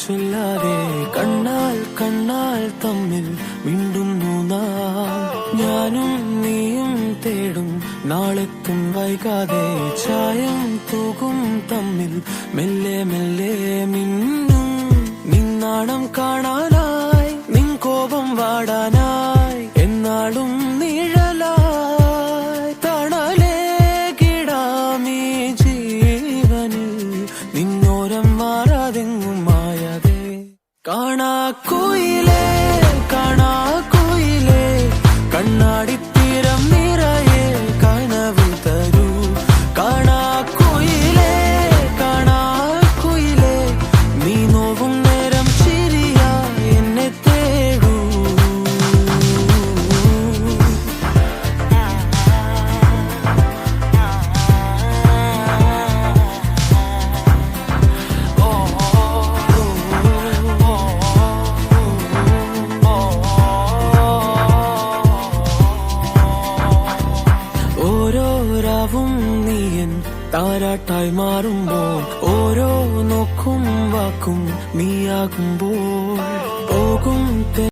ചൊല്ലാതെ കണ്ണാൽ കണ്ണാൽ തമ്മിൽ മിണ്ടുന്നു നാം. ഞാനും നീയും തേടും നാളെത്തും വൈകാതെ ചായം തൂകും തമ്മിൽ മെല്ലെ മെല്ലെ മിന്നും. നിന്നാണം കാണാനായി നിൻ കോപം വാടാനായി എന്നാളും നിഴലായി തണലേ കിടാമീ ജീവനിൽ നിന്നോരം മാറാതെങ്ങും മായാതെ. കാണാക്കുയിലേ കാണാക്കുയിലേ കണ്ണാടിത്തീരം നിറയെ കനവ് തരൂ. കാണാക്കുയിലേ കാണാക്കുയിലേ നീ നോവും നേരം ചിരിയാ എന്നെ തേടൂ. ഓരോ രാവും നീയൻ താരാട്ടായി മാറുമ്പോൾ ഓരോ നോക്കും വാക്കും നീയാകുമ്പോൾ പോകും